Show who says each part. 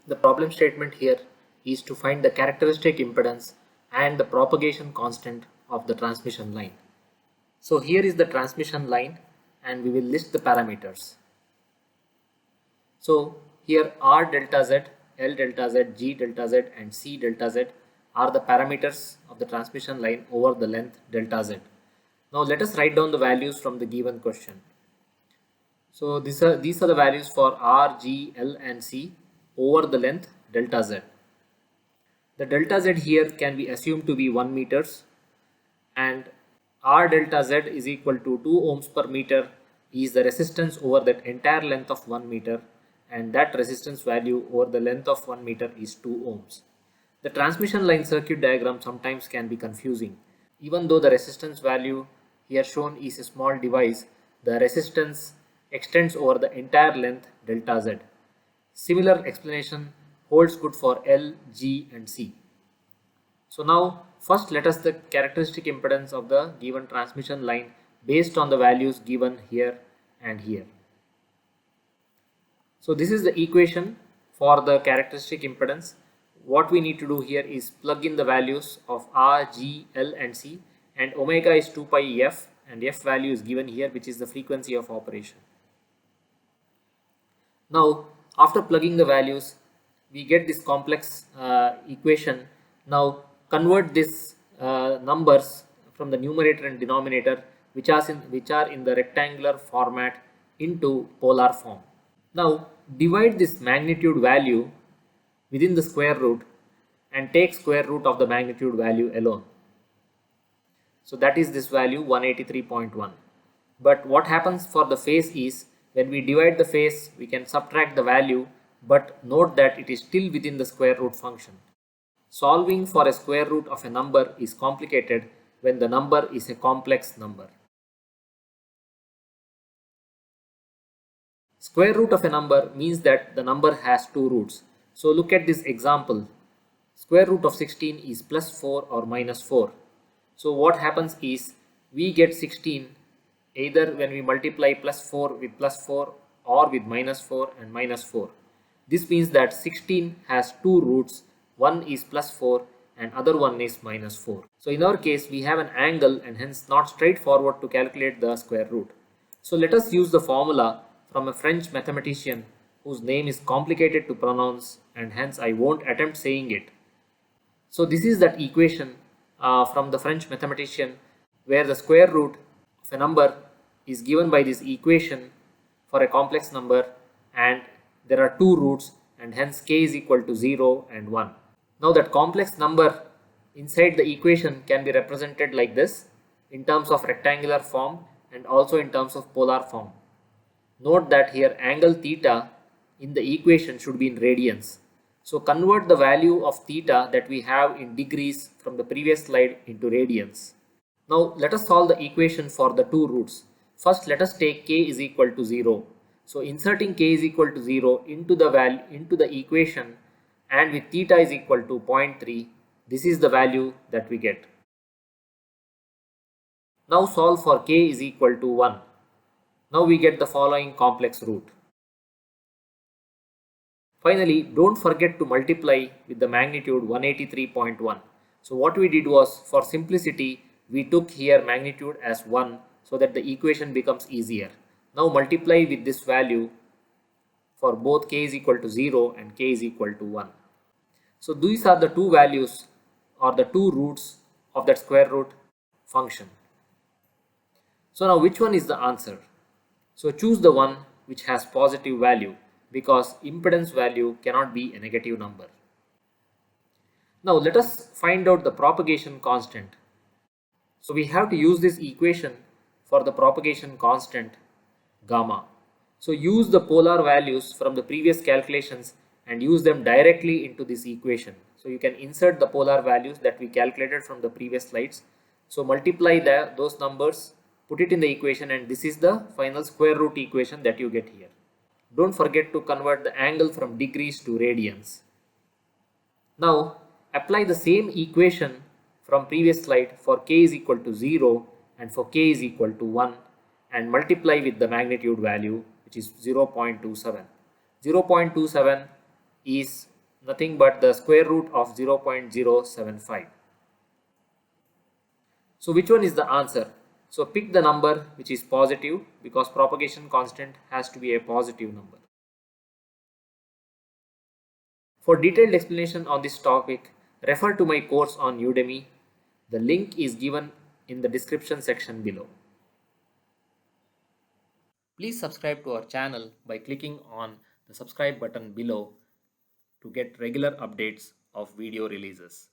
Speaker 1: The problem statement here is to find the characteristic impedance and the propagation constant of the transmission line. So here is the transmission line and we will list the parameters. So here R delta Z, L delta Z, G delta Z and C delta Z are the parameters of the transmission line over the length delta Z. Now let us write down the values from the given question. So these are the values for R, G, L and C over the length delta Z. The delta Z here can be assumed to be 1 meters, and R delta Z is equal to 2 ohms per meter is the resistance over that entire length of 1 meter, and that resistance value over the length of 1 meter is 2 ohms. The transmission line circuit diagram sometimes can be confusing. Even though the resistance value here shown is a small device, the resistance extends over the entire length delta Z. Similar explanation holds good for L, G and C. So now first let us the characteristic impedance of the given transmission line based on the values given here and here. So this is the equation for the characteristic impedance. What we need to do here is plug in the values of R, G, L and C, and omega is 2 pi f and f value is given here, which is the frequency of operation. Now after plugging the values we get this complex equation. Now convert this numbers from the numerator and denominator which are in the rectangular format into polar form. Now divide this magnitude value within the square root and take square root of the magnitude value alone. So that is this value 183.1. But what happens for the phase is, when we divide the phase we can subtract the value, but note that it is still within the square root function. Solving for a square root of a number is complicated when the number is a complex number. Square root of a number means that the number has two roots. So look at this example. Square root of 16 is plus 4 or minus 4. So what happens is we get 16 either when we multiply plus 4 with plus 4 or with minus 4 and minus 4. This means that 16 has two roots. One is plus 4 and other one is minus 4. So in our case we have an angle and hence not straightforward to calculate the square root. So let us use the formula from a French mathematician whose name is complicated to pronounce and hence I won't attempt saying it. So this is that equation from the French mathematician where the square root of a number is given by this equation for a complex number, and there are two roots and hence k is equal to 0 and 1. Now that complex number inside the equation can be represented like this in terms of rectangular form and also in terms of polar form. Note that here angle theta in the equation should be in radians. So convert the value of theta that we have in degrees from the previous slide into radians. Now let us solve the equation for the two roots. First let us take k is equal to 0. So inserting k is equal to 0 into the equation, and with theta is equal to 0.3, this is the value that we get. Now solve for k is equal to 1. Now we get the following complex root. Finally, don't forget to multiply with the magnitude 183.1. So what we did was, for simplicity, we took here magnitude as 1 so that the equation becomes easier. Now multiply with this value for both k is equal to 0 and k is equal to 1. So these are the two values or the two roots of that square root function. So now which one is the answer? So choose the one which has positive value, because impedance value cannot be a negative number. Now let us find out the propagation constant. So we have to use this equation for the propagation constant gamma. So use the polar values from the previous calculations and use them directly into this equation. So you can insert the polar values that we calculated from the previous slides. So multiply those numbers, put it in the equation, and this is the final square root equation that you get here. Don't forget to convert the angle from degrees to radians. Now apply the same equation from previous slide for k is equal to 0 and for k is equal to 1, and multiply with the magnitude value, which is 0.27. 0.27 is Nothing but the square root of 0.075. So which one is the answer? So pick the number which is positive, because propagation constant has to be a positive number. For detailed explanation on this topic, refer to my course on Udemy. The link is given in the description section below. Please subscribe to our channel by clicking on the subscribe button below to get regular updates of video releases.